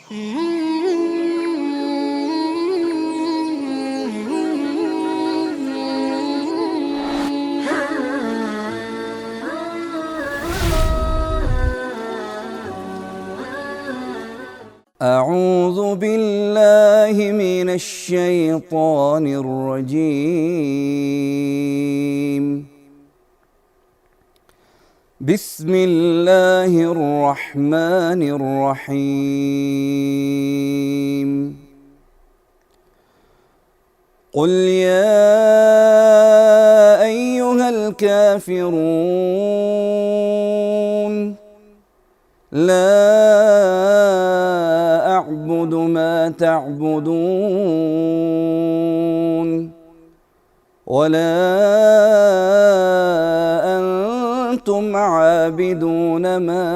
أعوذ بالله من الشيطان الرجيم. بسم الله الرحمن الرحيم. قل يا أيها الكافرون لا أعبد ما تعبدون ولا أنتم عابدون ما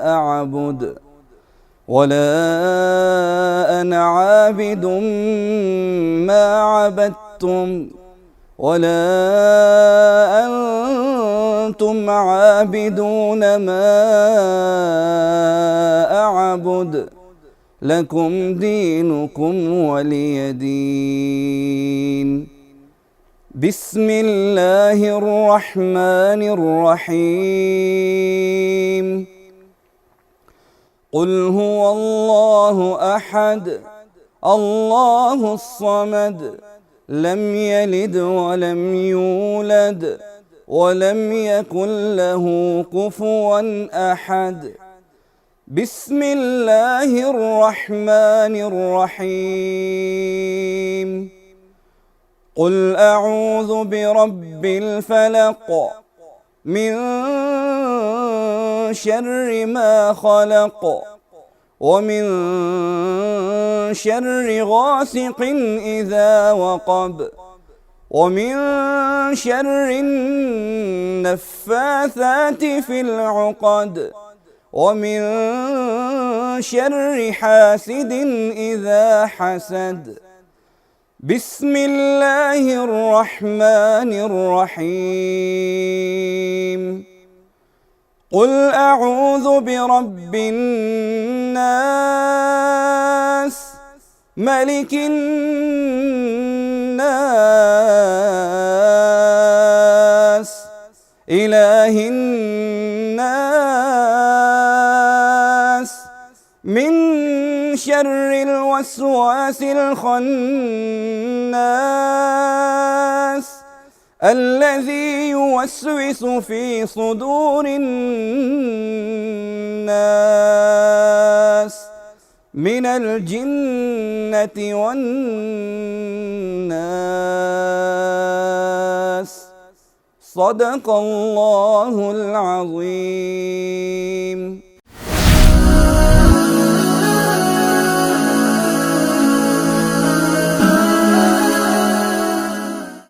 أعبد ولا أنا عابد ما عبدتم ولا أنتم عابدون ما أعبد لكم دينكم ولي دين. بسم الله الرحمن الرحيم. قل هو الله أحد الله الصمد لم يلد ولم يولد ولم يكن له كفوا أحد. بسم الله الرحمن الرحيم. قل أعوذ برب الفلق من شر ما خلق ومن شر غاسق إذا وقب ومن شر النفاثات في العقد ومن شر حاسد إذا حسد. بسم الله الرحمن الرحيم. قل أعوذ برب الناس ملك الناس إله الناس من شر الوسواس الخناس الذي يوسوس في صدور الناس من الجنة والناس. صدق الله العظيم.